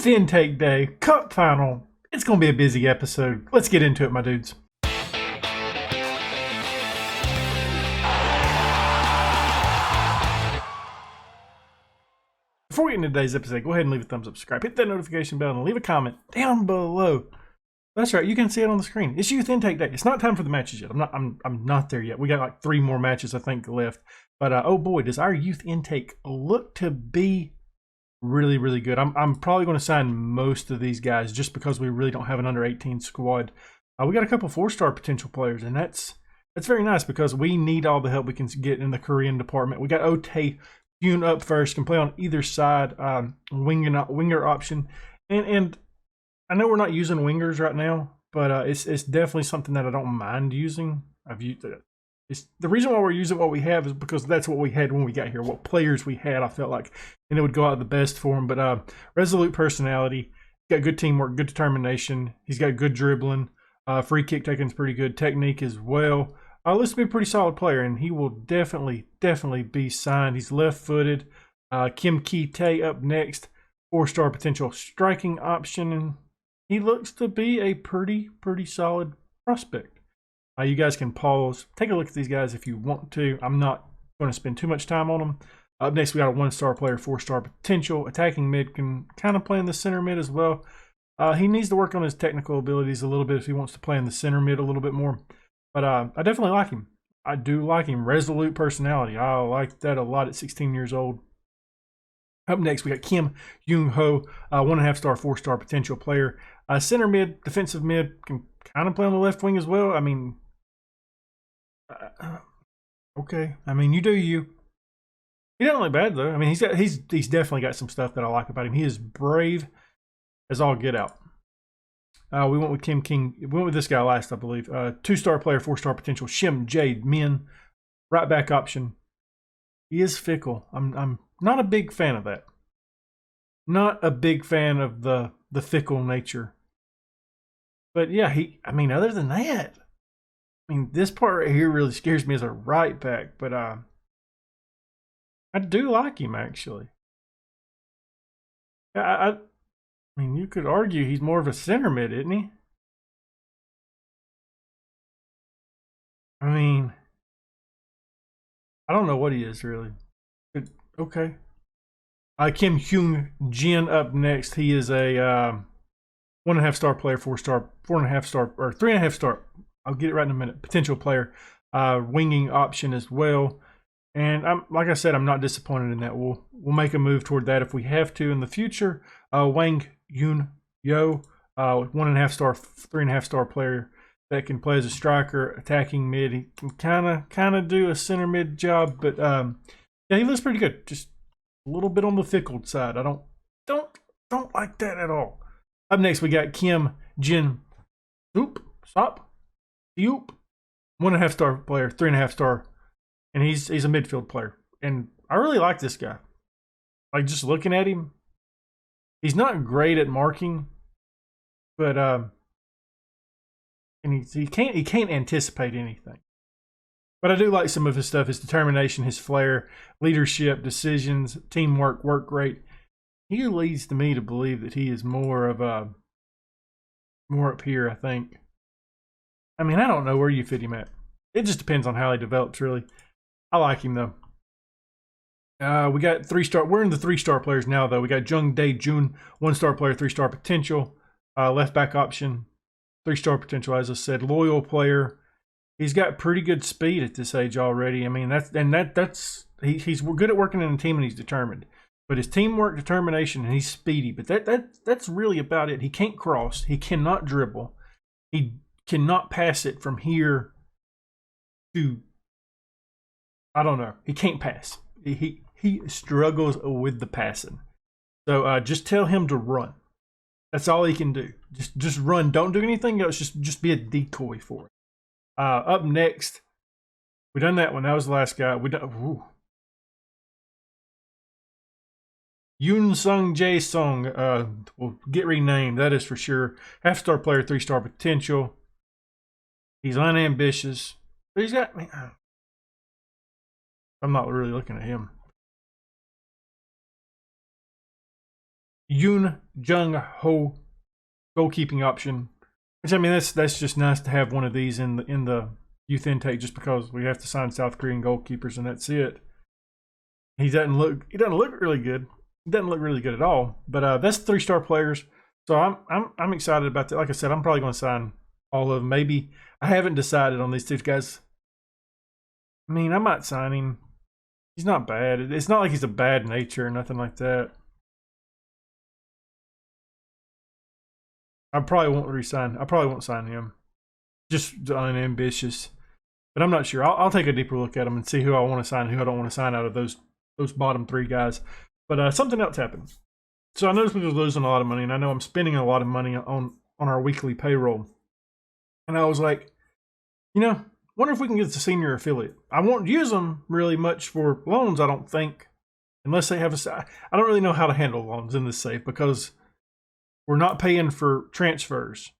Youth Intake Day, Cup Final. It's going to be a busy episode. Let's get into it, my dudes. Before we get into today's episode, go ahead and leave a thumbs up, subscribe, hit that notification bell, and leave a comment down below. That's right, you can see it on the screen. It's Youth Intake Day. It's not time for the matches yet. I'm not there yet. We got like 3 more matches, I think, left. But oh boy, does our youth intake look to be really, really good. I'm probably going to sign most of these guys just because we really don't have an under 18 squad. We got a couple 4-star potential players, and that's very nice because we need all the help we can get in the Korean department. We got Otae Yoon up first, can play on either side, winger option, and I know we're not using wingers right now, but it's definitely something that I don't mind using. I've used it. It's the reason why we're using what we have is because that's what we had when we got here. What players we had, I felt like, and it would go out the best for him. But resolute personality, got good teamwork, good determination. He's got good dribbling, free kick taking's pretty good, technique as well. Looks to be a pretty solid player, and he will definitely be signed. He's left-footed. Kim Ki-tae up next, 4-star potential striking option, and he looks to be a pretty solid prospect. You guys can pause, take a look at these guys if you want to. I'm not going to spend too much time on them. Up next, we got a 1-star player, 4-star potential. Attacking mid, can kind of play in the center mid as well. He needs to work on his technical abilities a little bit if he wants to play in the center mid a little bit more. But I definitely like him. I do like him. Resolute personality. I like that a lot at 16 years old. Up next, we got Kim Young-ho, 1.5-star, 4-star potential player. Center mid, defensive mid, can kind of play on the left wing as well. I mean, okay. I mean, you do you. He doesn't look bad though. I mean, he's definitely got some stuff that I like about him. He is brave as all get out. We went with Kim King. We went with this guy last, I believe. 2-star player, 4-star potential. Shim Jade Min, right back option. He is fickle. I'm not a big fan of that. Not a big fan of the fickle nature. But yeah, I mean, other than that, I mean, this part right here really scares me as a right back. But I do like him actually. I mean, you could argue he's more of a center mid, isn't he? I mean, I don't know what he is really. But, okay. Kim Hyung Jin up next. He is a 1.5-star player, 4.5-star, or 3.5-star. I'll get it right in a minute. Potential player, winging option as well. And like I said, I'm not disappointed in that. We'll make a move toward that if we have to in the future. Wang Yun Yo, 1.5-star, 3.5-star player that can play as a striker, attacking mid. He can kind of do a center mid job, but yeah, he looks pretty good. Just a little bit on the fickle side. I don't like that at all. Up next, we got Kim Jin Sop, 1.5-star player, 3.5-star, and he's a midfield player. And I really like this guy. Like, just looking at him, he's not great at marking, but and he can't anticipate anything. But I do like some of his stuff: his determination, his flair, leadership, decisions, teamwork, work rate. He leads to me to believe that he is more of more up here, I think. I mean, I don't know where you fit him at. It just depends on how he develops, really. I like him though. We got 3-star. We're in the 3-star players now, though. We got Jung Dae Jun, 1-star player, 3-star potential, left back option, 3-star potential. As I said, loyal player. He's got pretty good speed at this age already. I mean, he's good at working in a team and he's determined. But his teamwork, determination, and he's speedy. But that's really about it. He can't cross. He cannot dribble. He cannot pass it from here to, I don't know. He can't pass. He struggles with the passing. So just tell him to run. That's all he can do. Just run. Don't do anything else. Just be a decoy for it. Up next, we done that one. That was the last guy. We done. Ooh. Yoon Sung Jae Sung will get renamed. That is for sure. 1/2-star player, 3-star potential. He's unambitious, but he's got. I'm not really looking at him. Yoon Jung Ho goalkeeping option. Which, I mean, that's just nice to have one of these in the youth intake, just because we have to sign South Korean goalkeepers and that's it. He doesn't look really good. He doesn't look really good at all. But that's 3-star players. So I'm excited about that. Like I said, I'm probably going to sign all of them. Maybe I haven't decided on these two guys. I mean, I might sign him. He's not bad. It's not like he's a bad nature or nothing like that. I probably won't resign. I probably won't sign him. Just unambitious. But I'm not sure. I'll take a deeper look at them and see who I want to sign and who I don't want to sign out of those bottom 3 guys. But something else happened. So I noticed we were losing a lot of money, and I know I'm spending a lot of money on our weekly payroll. And I was like, wonder if we can get the senior affiliate. I won't use them really much for loans, I don't think, unless they have I don't really know how to handle loans in this safe, because we're not paying for transfers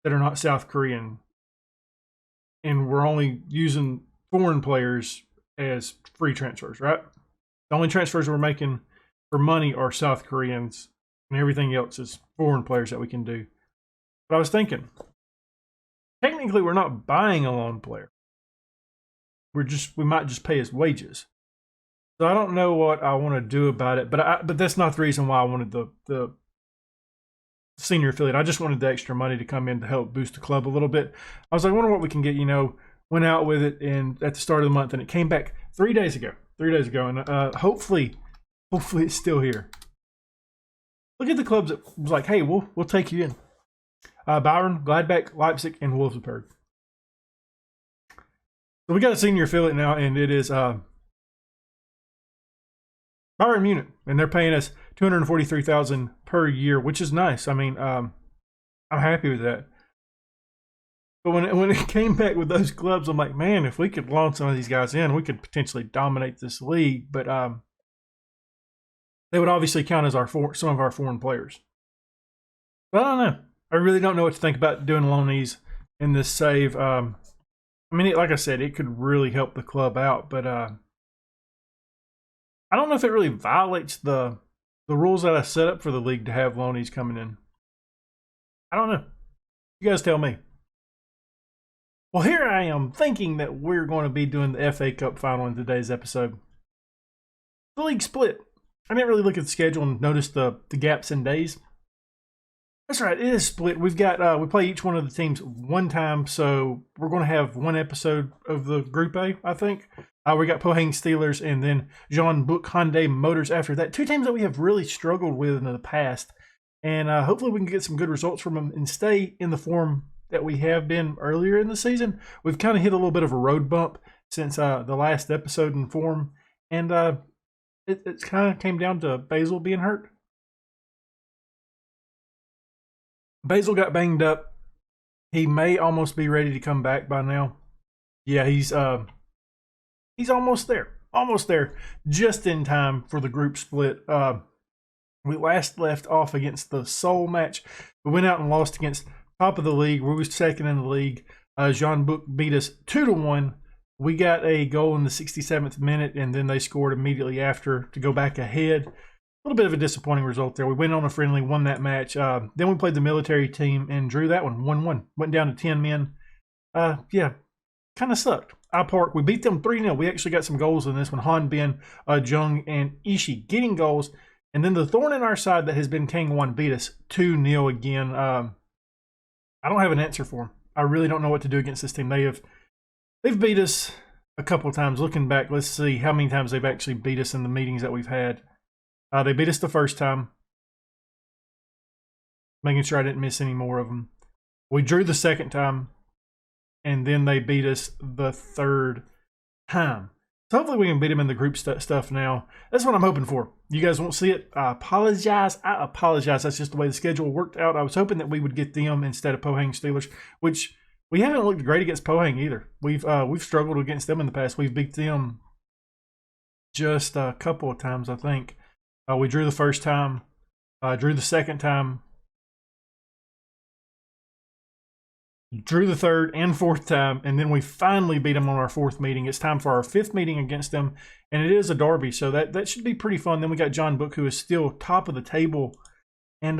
that are not South Korean, and we're only using foreign players as free transfers, right? The only transfers we're making for money are South Koreans, and everything else is foreign players that we can do. But I was thinking, technically we're not buying a loan player. We might just pay his wages. So I don't know what I want to do about it, but that's not the reason why I wanted the senior affiliate. I just wanted the extra money to come in to help boost the club a little bit. I was like, I wonder what we can get. Went out with it and at the start of the month, and it came back 3 days ago. And hopefully it's still here. Look at the clubs that was like, hey, we'll take you in. Bayern, Gladbach, Leipzig, and Wolfsburg. So we got a senior affiliate now, and it is Bayern Munich, and they're paying us $243,000 per year, which is nice. I mean, I'm happy with that. But when it came back with those clubs, I'm like, man, if we could loan some of these guys in, we could potentially dominate this league. But they would obviously count as some of our foreign players. But I don't know. I really don't know what to think about doing loanees in this save. I mean, like I said, it could really help the club out, but I don't know if it really violates the rules that I set up for the league to have loanees coming in. I don't know. You guys tell me. Well, here I am thinking that we're going to be doing the FA Cup final in today's episode. The league split. I didn't really look at the schedule and notice the gaps in days. That's right, it is split. We've got we play each one of the teams one time, so we're going to have one episode of the Group A, I think. We got Pohang Steelers and then Jeonbuk Hyundai Motors after that. 2 teams that we have really struggled with in the past, and hopefully we can get some good results from them and stay in the form that we have been earlier in the season. We've kind of hit a little bit of a road bump since the last episode in form, and it kind of came down to Basil being hurt. Basil got banged up. He may almost be ready to come back by now. Yeah, he's almost there. Almost there. Just in time for the group split. We last left off against the Seoul match. We went out and lost against top of the league. We was second in the league. Jeonbuk beat us 2-1. We got a goal in the 67th minute, and then they scored immediately after to go back ahead. A little bit of a disappointing result there. We went on a friendly, won that match. Then we played the military team and drew that one, 1-1. Went down to 10 men. Yeah, kind of sucked. Park, we beat them 3-0. We actually got some goals in this one. Han Bin, Jung, and Ishii getting goals. And then the thorn in our side that has been Kangwon beat us 2-0 again. I don't have an answer for them. I really don't know what to do against this team. They've beat us a couple of times. Looking back, let's see how many times they've actually beat us in the meetings that we've had. They beat us the first time. Making sure I didn't miss any more of them. We drew the second time. And then they beat us the third time. So hopefully we can beat them in the group stuff now. That's what I'm hoping for. You guys won't see it. I apologize. That's just the way the schedule worked out. I was hoping that we would get them instead of Pohang Steelers, which we haven't looked great against Pohang either. We've struggled against them in the past. We've beat them just a couple of times, I think. We drew the first time. Drew the second time. drew the third and fourth time, and then we finally beat them on our fourth meeting. It's time for our fifth meeting against them, and it is a derby, so that should be pretty fun. Then we got John Book, who is still top of the table, and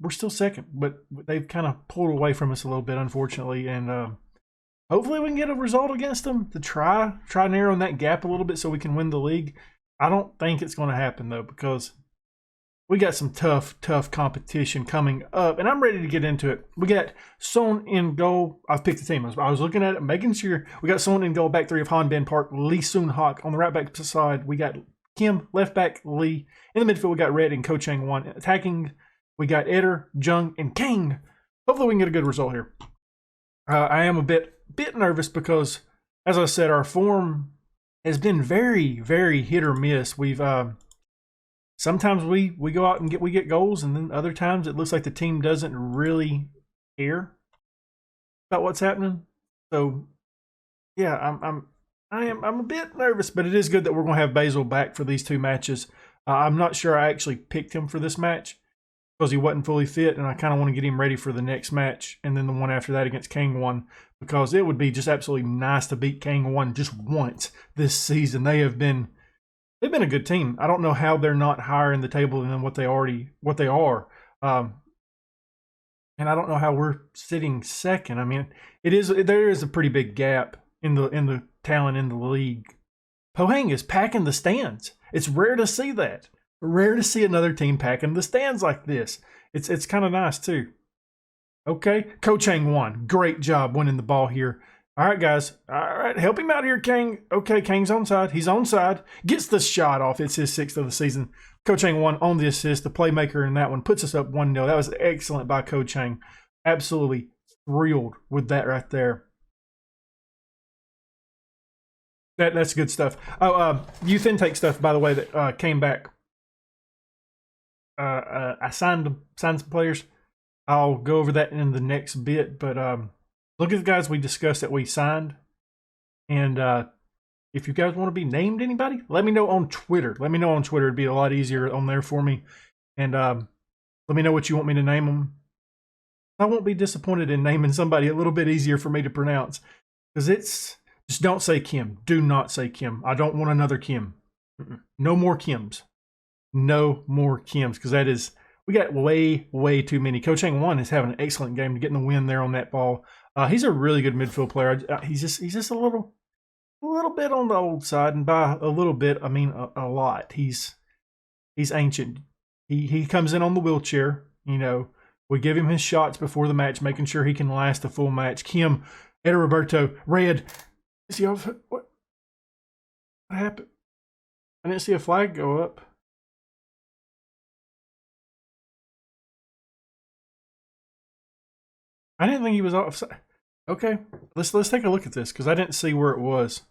we're still second, but they've kind of pulled away from us a little bit, unfortunately, and hopefully we can get a result against them to try narrowing that gap a little bit so we can win the league. I don't think it's going to happen, though, because we got some tough competition coming up, and I'm ready to get into it. We got Son in goal. I've picked the team. I was looking at it, making sure. We got Son in goal, back three of Han Ben Park, Lee Soon Hawk. On the right back side, we got Kim, left back Lee. In the midfield, we got Red and Ko Chang Won. Attacking, we got Eder, Jung, and King. Hopefully we can get a good result here. I am a bit nervous because, as I said, our form has been very hit or miss. We've sometimes we go out and get goals, and then other times it looks like the team doesn't really care about what's happening. So yeah, I'm a bit nervous, but it is good that we're going to have Basil back for these two matches. I'm not sure I actually picked him for this match because he wasn't fully fit, and I kind of want to get him ready for the next match and then the one after that against Kangwon, because it would be just absolutely nice to beat Kangwon just once this season. They've been a good team. I don't know how they're not higher in the table than what they are. And I don't know how we're sitting second. I mean, there is a pretty big gap in the talent in the league. Pohang is packing the stands. It's rare to see that. Rare to see another team packing the stands like this. It's kind of nice too. Okay, Ko Chang won. Great job winning the ball here. All right, guys. All right, help him out here, Kang. Okay, Kang's onside. He's onside. Gets the shot off. It's his sixth of the season. Ko Chang won on the assist. The playmaker in that one puts us up 1-0. That was excellent by Ko Chang. Absolutely thrilled with that right there. That's good stuff. Oh, youth intake stuff, by the way, that came back. I signed some players. I'll go over that in the next bit, but look at the guys we discussed that we signed. And if you guys want to be named anybody, let me know on Twitter. It'd be a lot easier on there for me. And let me know what you want me to name them. I won't be disappointed in naming somebody a little bit easier for me to pronounce. Because just don't say Kim. Do not say Kim. I don't want another Kim. No more Kims. No more Kims, because that is, we got way too many. Ko Chang Won is having an excellent game to getting the win there on that ball. He's a really good midfield player. He's just a little bit on the old side, and by a little bit I mean a lot. He's ancient. He comes in on the wheelchair. You know, we give him his shots before the match, making sure he can last a full match. Kim, Eder Roberto, Red. Is he off? What happened? I didn't see a flag go up. I didn't think he was offside. Okay, let's take a look at this because I didn't see where it was.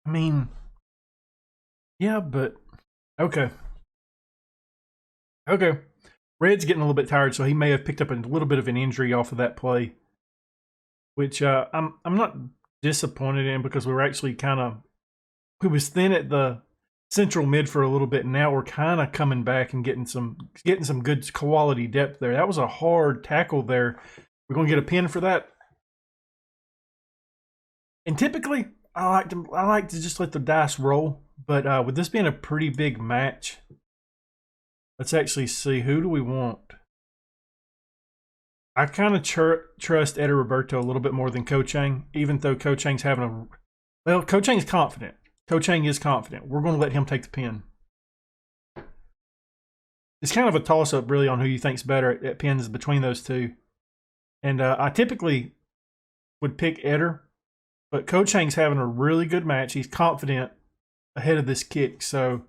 I mean, yeah, but okay. Red's getting a little bit tired, so he may have picked up a little bit of an injury off of that play, which I'm not disappointed in, because we were actually we was thin at the central mid for a little bit, and now we're kind of coming back and getting some good quality depth there. That was a hard tackle there. We're going to get a pin for that. And typically, I like to just let the dice roll, but with this being a pretty big match, let's actually see, who do we want? I kind of trust Eder Roberto a little bit more than Ko Chang, even though Ko Chang's Ko Chang's confident. Ko Chang is confident. We're going to let him take the pin. It's kind of a toss-up, really, on who you think's better at pins between those two. And I typically would pick Eder, but Ko Chang's having a really good match. He's confident ahead of this kick. So,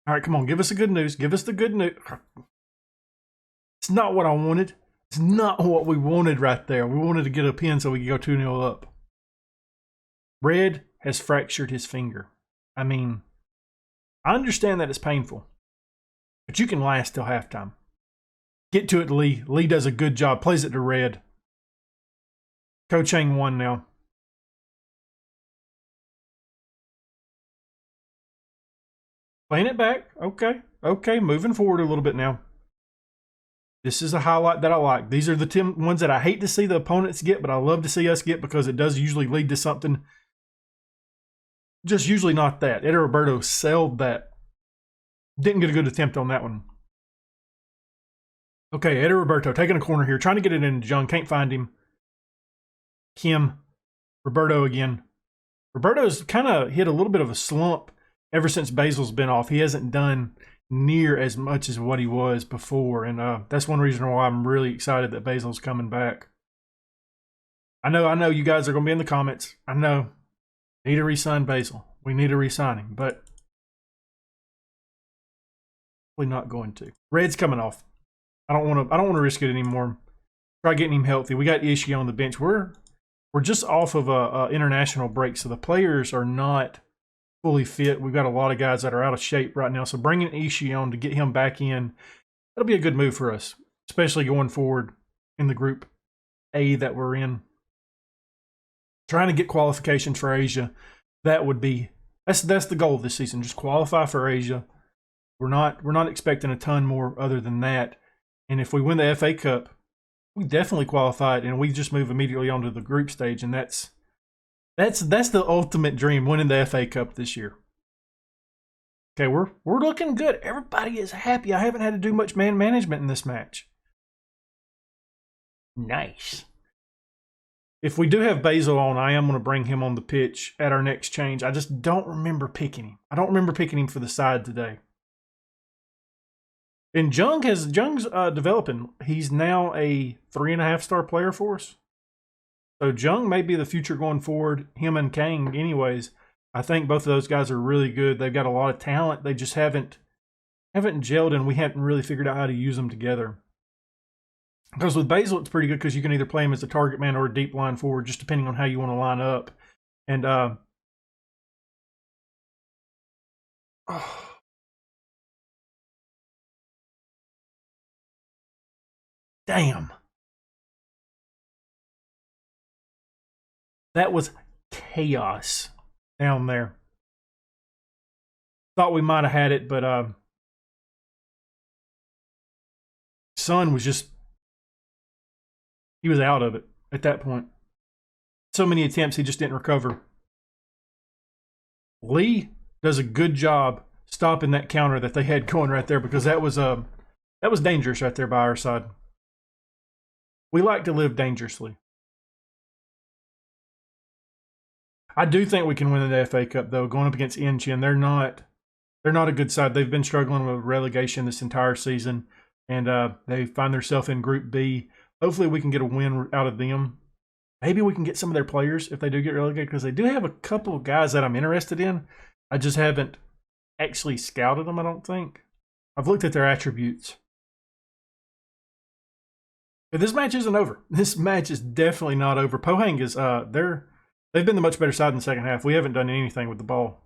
all right, come on, give us the good news. Give us the good news. It's not what I wanted. It's not what we wanted right there. We wanted to get a pin so we could go 2-0 up. Red has fractured his finger. I mean, I understand that it's painful, but you can last till halftime. Get to it, Lee. Lee does a good job. Plays it to Red. Ko Chang won now. Playing it back. Okay. Okay. Moving forward a little bit now. This is a highlight that I like. These are the ones that I hate to see the opponents get, but I love to see us get because it does usually lead to something. Just usually not that. Eder Roberto sailed that. Didn't get a good attempt on that one. Okay, Eder Roberto taking a corner here, trying to get it into Jung. Can't find him. Kim. Roberto again. Roberto's kind of hit a little bit of a slump ever since Basil's been off. He hasn't done near as much as what he was before, and that's one reason why I'm really excited that Basil's coming back. I know you guys are going to be in the comments. I know. Need to re-sign Basil. We need to re-sign him, but we're not going to. Red's coming off. I don't want to risk it anymore. Try getting him healthy. We got Ishii on the bench. We're just off of a international break, so the players are not fully fit. We've got a lot of guys that are out of shape right now, so bringing Ishii on to get him back in, that'll be a good move for us, especially going forward in the Group A that we're in. Trying to get qualifications for Asia, that would be that's the goal this season. Just qualify for Asia. We're not expecting a ton more other than that. And if we win the FA Cup, we definitely qualify it, and we just move immediately onto the group stage, and that's the ultimate dream, winning the FA Cup this year. Okay, we're looking good. Everybody is happy. I haven't had to do much man management in this match. Nice. If we do have Basil on, I am going to bring him on the pitch at our next change. I just don't remember picking him. I don't remember picking him for the side today. And Jung's developing. He's now a 3.5-star player for us. So Jung may be the future going forward. Him and Kang, anyways. I think both of those guys are really good. They've got a lot of talent. They just haven't gelled, and we haven't really figured out how to use them together. Because with Basil, it's pretty good because you can either play him as a target man or a deep line forward, just depending on how you want to line up. And damn. That was chaos down there. Thought we might have had it, but Son was just, he was out of it at that point. So many attempts, he just didn't recover. Lee does a good job stopping that counter that they had going right there, because that was dangerous right there by our side. We like to live dangerously. I do think we can win the FA Cup, though. Going up against Inchin, they're not a good side. They've been struggling with relegation this entire season, and they find themselves in Group B. Hopefully, we can get a win out of them. Maybe we can get some of their players if they do get relegated, because they do have a couple of guys that I'm interested in. I just haven't actually scouted them, I don't think. I've looked at their attributes. But this match isn't over. This match is definitely not over. Pohang is they've been the much better side in the second half. We haven't done anything with the ball.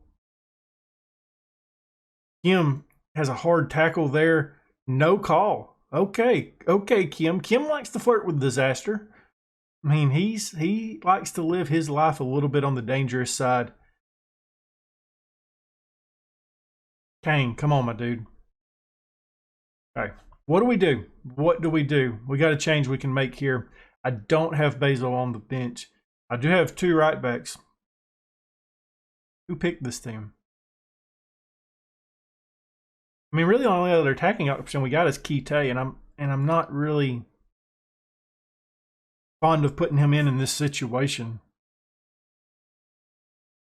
Kim has a hard tackle there. No call. Okay, Kim. Kim likes to flirt with disaster. I mean, he likes to live his life a little bit on the dangerous side. Kane, come on, my dude. Okay, what do we do? What do we do? We got a change we can make here. I don't have Basil on the bench. I do have 2 right backs. Who picked this team? I mean, really, the only other attacking option we got is Kite, and I'm not really fond of putting him in this situation,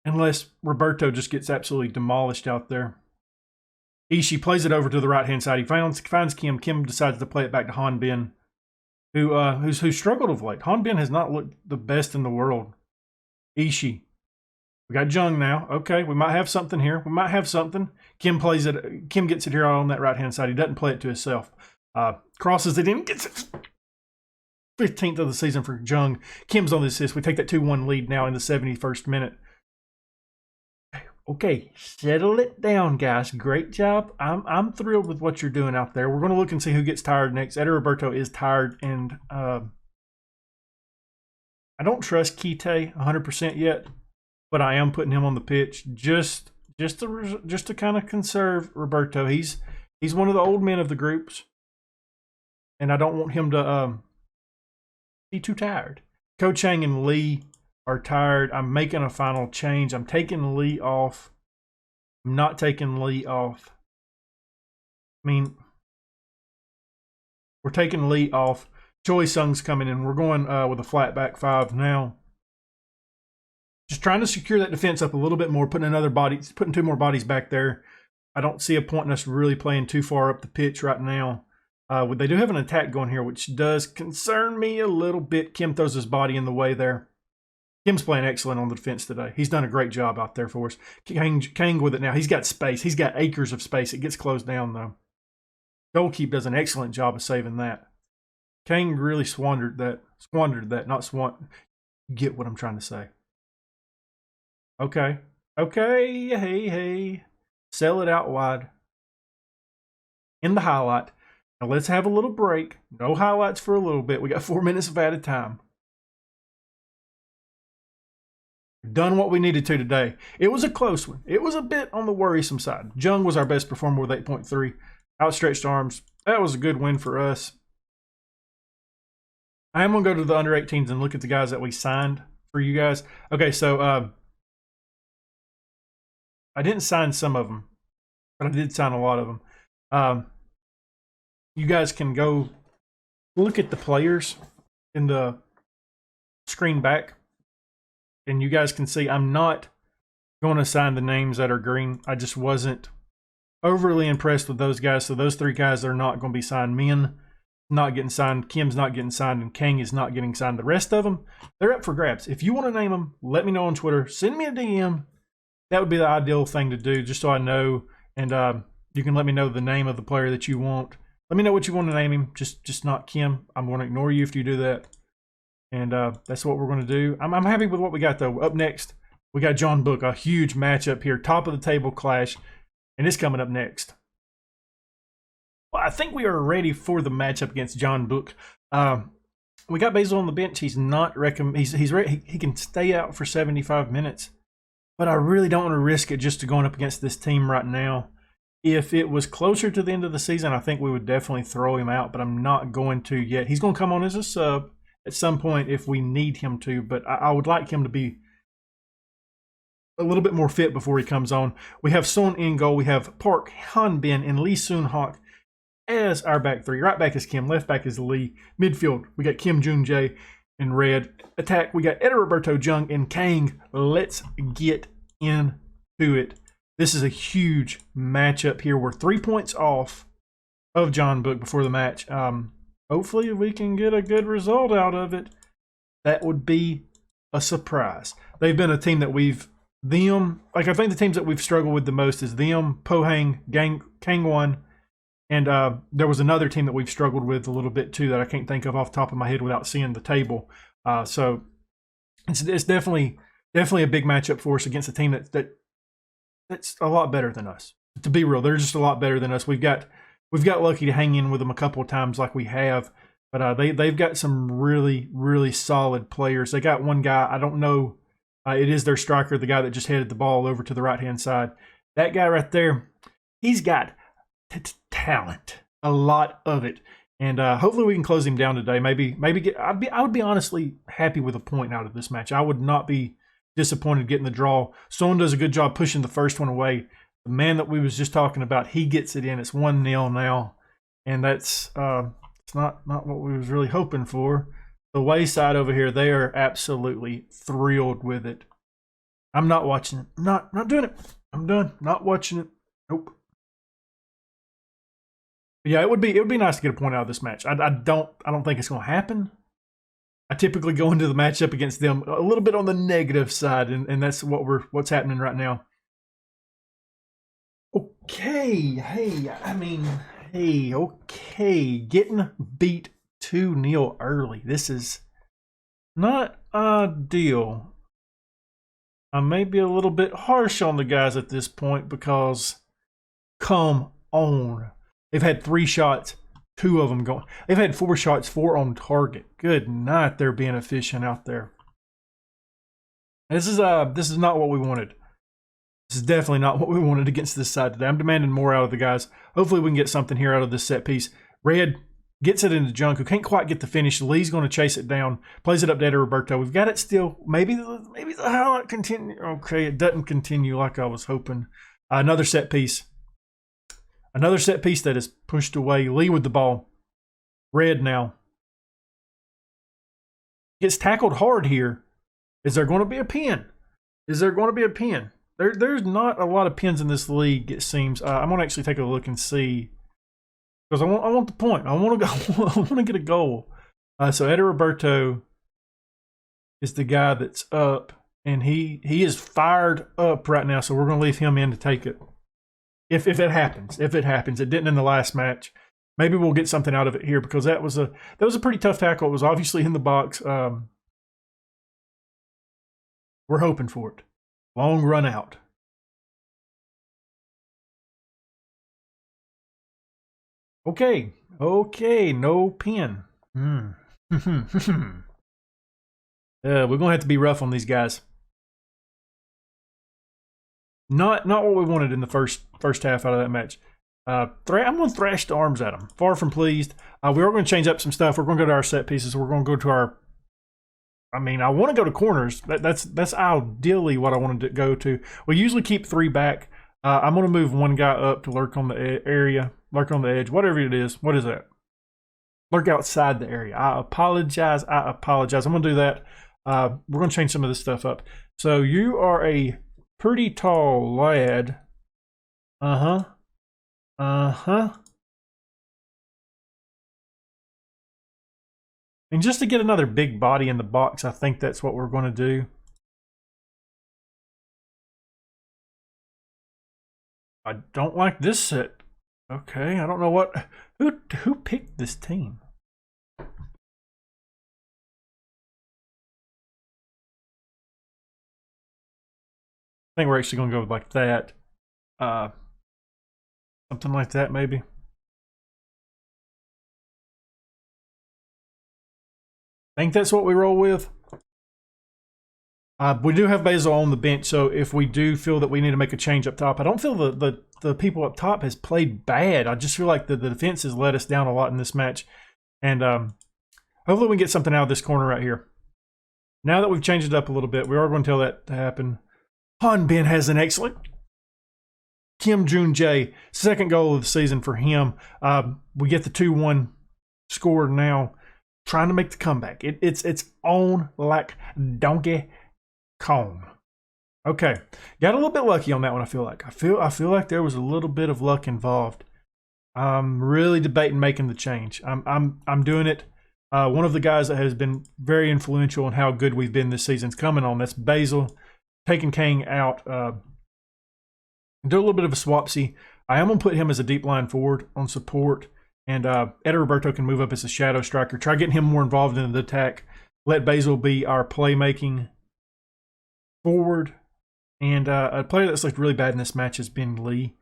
unless Roberto just gets absolutely demolished out there. Ishii plays it over to the right-hand side. He finds Kim. Kim decides to play it back to Hanbin, who's struggled of late. Hanbin has not looked the best in the world. Ishii. We got Jung now. Okay, we might have something here. We might have something. Kim plays it. Kim gets it here on that right-hand side. He doesn't play it to himself. Crosses it in. Gets it. 15th of the season for Jung. Kim's on the assist. We take that 2-1 lead now in the 71st minute. Okay, settle it down, guys. Great job. I'm thrilled with what you're doing out there. We're going to look and see who gets tired next. Eder Roberto is tired, and I don't trust Kite 100% yet, but I am putting him on the pitch just just to kind of conserve Roberto. He's one of the old men of the groups, and I don't want him to be too tired. Coach Chang and Lee are tired. I'm making a final change. I'm taking Lee off. I'm not taking Lee off. I mean, we're taking Lee off. Choi Sung's coming in. We're going with a flat back 5 now. Just trying to secure that defense up a little bit more, putting 2 more bodies back there. I don't see a point in us really playing too far up the pitch right now. They do have an attack going here, which does concern me a little bit. Kim throws his body in the way there. Kim's playing excellent on the defense today. He's done a great job out there for us. Kang with it now. He's got space. He's got acres of space. It gets closed down, though. Goalkeep does an excellent job of saving that. Kang really squandered that. You get what I'm trying to say. Okay. Hey. Sell it out wide. In the highlight. Now let's have a little break. No highlights for a little bit. We got 4 minutes of added time. We've done what we needed to today. It was a close one. It was a bit on the worrisome side. Jung was our best performer with 8.3. Outstretched arms. That was a good win for us. I am going to go to the under 18s and look at the guys that we signed for you guys. Okay, so I didn't sign some of them, but I did sign a lot of them. You guys can go look at the players in the screen back, and you guys can see I'm not going to sign the names that are green. I just wasn't overly impressed with those guys. So those 3 guys are not going to be signed. Min not getting signed, Kim's not getting signed, and Kang is not getting signed. The rest of them, they're up for grabs. If you want to name them, let me know on Twitter. Send me a DM. That would be the ideal thing to do, just so I know. And you can let me know the name of the player that you want. Let me know what you want to name him. Just not Kim. I'm going to ignore you if you do that. And that's what we're going to do. I'm happy with what we got, though. Up next, we got John Book, a huge matchup here. Top of the table clash. And it's coming up next. Well, I think we are ready for the matchup against John Book. We got Basil on the bench. He's not he's ready. He can stay out for 75 minutes. But I really don't want to risk it just to going up against this team right now. If it was closer to the end of the season, I think we would definitely throw him out, but I'm not going to yet. He's going to come on as a sub at some point if we need him to, but I would like him to be a little bit more fit before he comes on. We have Son in goal. We have Park Han-bin and Lee Soon-hak as our back 3. Right back is Kim. Left back is Lee. Midfield, we got Kim Jun-jae in red. Attack, we got Eder Roberto Jung and Kang. Let's get into it. This is a huge matchup here. We're 3 points off of John Book before the match. Hopefully we can get a good result out of it. That would be a surprise. They've been a team that I think the teams that we've struggled with the most is them, Pohang, Kangwon, and there was another team that we've struggled with a little bit too that I can't think of off the top of my head without seeing the table. So it's definitely a big matchup for us against a team that's a lot better than us. To be real, they're just a lot better than us. We've got lucky to hang in with them a couple of times like we have, but they've got some really, really solid players. They got one guy, I don't know, it is their striker, the guy that just headed the ball over to the right-hand side. That guy right there, he's got talent, a lot of it. And hopefully we can close him down today. Maybe I would be honestly happy with a point out of this match. I would not be disappointed getting the draw. Son does a good job pushing the first one away. The man that we was just talking about, he gets it in. It's 1-0 now, and that's it's not what we was really hoping for. The Wayside over here, they are absolutely thrilled with it. I'm not watching it. Not doing it. I'm done. Not watching it. Nope. But yeah, it would be nice to get a point out of this match. I don't think it's going to happen. I typically go into the matchup against them a little bit on the negative side, and that's what's happening right now. Okay, okay, getting beat 2-0 early. This is not ideal. I may be a little bit harsh on the guys at this point because, come on. They've had 3 shots, 2 of them going. They've had 4 shots, 4 on target. Good night, they're being efficient out there. This is not what we wanted. This is definitely not what we wanted against this side today. I'm demanding more out of the guys. Hopefully we can get something here out of this set piece. Red gets it into Junk, who can't quite get the finish. Lee's going to chase it down. Plays it up there to Roberto. We've got it still. Maybe the highlight continue. Okay, it doesn't continue like I was hoping. Another set piece. Another set piece that is pushed away. Lee with the ball. Red now. Gets tackled hard here. Is there going to be a pin? Is there going to be a pin? There's not a lot of pins in this league, it seems. I'm going to actually take a look and see. Because I want the point. I want to get a goal. So Eddie Roberto is the guy that's up. And he is fired up right now. So we're going to leave him in to take it. If it happens. If it happens. It didn't in the last match. Maybe we'll get something out of it here. Because that was a pretty tough tackle. It was obviously in the box. We're hoping for it. Long run out. Okay. Okay. No pin. We're going to have to be rough on these guys. Not what we wanted in the first half out of that match. I'm going to thrash the arms at them. Far from pleased. We are going to change up some stuff. We're going to go to our set pieces. We're going to go to our... I want to go to corners. That's ideally what I wanted to go to. We usually keep 3 back. I'm going to move one guy up to lurk on the area, lurk on the edge, whatever it is. What is that? Lurk outside the area. I apologize. I'm going to do that. We're going to change some of this stuff up. So you are a pretty tall lad. Uh-huh. And just to get another big body in the box, I think that's what we're going to do. I don't like this set. Okay, I don't know what... Who picked this team? I think we're actually going to go like that. Something like that, maybe. I think that's what we roll with. We do have Basil on the bench, so if we do feel that we need to make a change up top, I don't feel the people up top has played bad. I just feel like the defense has let us down a lot in this match. And hopefully we can get something out of this corner right here. Now that we've changed it up a little bit, we are going to tell that to happen. Han Bin has an excellent. Kim Jun Jae, second goal of the season for him. We get the 2-1 score now. Trying to make the comeback. It's on like Donkey Kong. Okay, got a little bit lucky on that one. I feel like like there was a little bit of luck involved. I'm really debating making the change. I'm doing it. One of the guys that has been very influential in how good we've been this season's coming on. That's Basil, taking Kang out. Do a little bit of a swapsy. I am gonna put him as a deep line forward on support. And Eddie Roberto can move up as a shadow striker. Try getting him more involved in the attack. Let Basil be our playmaking forward. And a player that's looked really bad in this match has been Lee.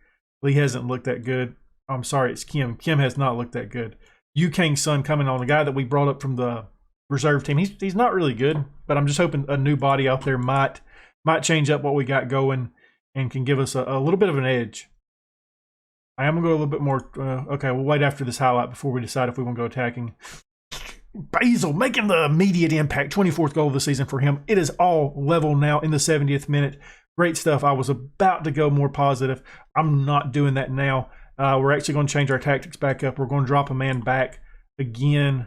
Lee hasn't looked that good. I'm sorry, it's Kim. Kim has not looked that good. Yu Kang's son coming on, the guy that we brought up from the reserve team. He's not really good, but I'm just hoping a new body out there might change up what we got going and can give us a little bit of an edge. I am going to go a little bit more... okay, we'll wait after this highlight before we decide if we want to go attacking. Basil making the immediate impact. 24th goal of the season for him. It is all level now in the 70th minute. Great stuff. I was about to go more positive. I'm not doing that now. We're actually going to change our tactics back up. We're going to drop a man back again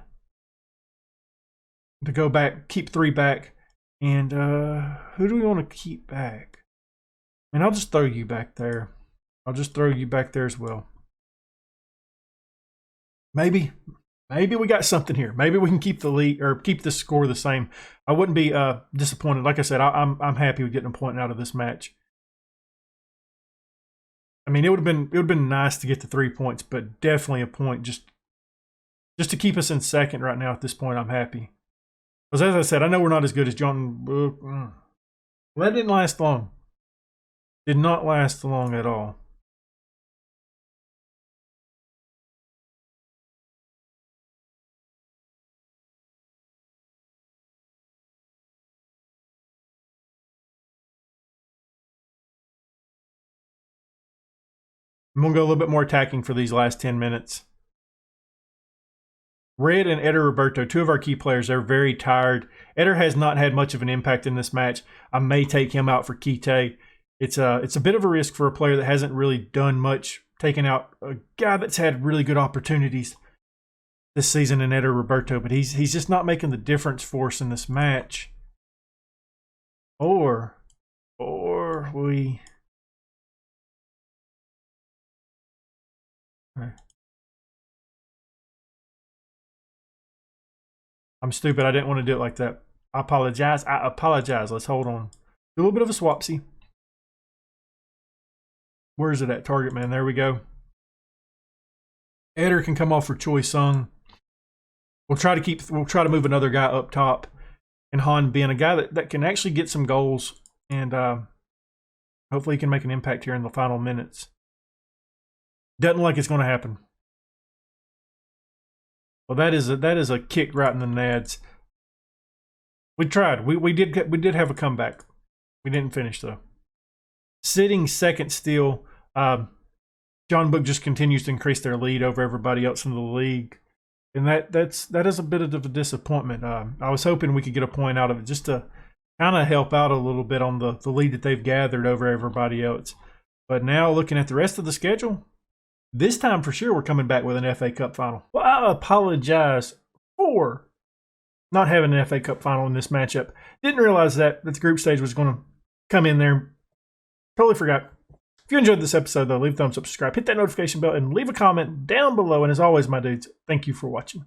to go back, keep 3 back. And who do we want to keep back? And I'll just throw you back there. I'll just throw you back there as well. Maybe we got something here. Maybe we can keep the lead or keep the score the same. I wouldn't be disappointed. Like I said, I'm happy with getting a point out of this match. I mean, it would have been nice to get the 3 points, but definitely a point just to keep us in second right now. At this point, I'm happy. Because as I said, I know we're not as good as John. Well, that didn't last long. Did not last long at all. I'm going to go a little bit more attacking for these last 10 minutes. Red and Eder Roberto, two of our key players, they're very tired. Eder has not had much of an impact in this match. I may take him out for Kite. It's a bit of a risk for a player that hasn't really done much, taking out a guy that's had really good opportunities this season in Eder Roberto, but he's just not making the difference for us in this match. Or we... I'm stupid. I didn't want to do it like that. I apologize. Let's hold on. Do a little bit of a swapsy. Where is it at? Target man. There we go. Eder can come off for Choi Sung. We'll try to move another guy up top. And Han being a guy that can actually get some goals. And hopefully he can make an impact here in the final minutes. Doesn't look like it's going to happen. Well, that is a kick right in the nads. We tried. We did have a comeback. We didn't finish though. Sitting second still. John Book just continues to increase their lead over everybody else in the league, and that is a bit of a disappointment. I was hoping we could get a point out of it just to kind of help out a little bit on the lead that they've gathered over everybody else. But now looking at the rest of the schedule. This time for sure we're coming back with an FA Cup final. Well, I apologize for not having an FA Cup final in this matchup. Didn't realize that the group stage was going to come in there. Totally forgot. If you enjoyed this episode, though, leave a thumbs up, subscribe, hit that notification bell, and leave a comment down below. And as always, my dudes, thank you for watching.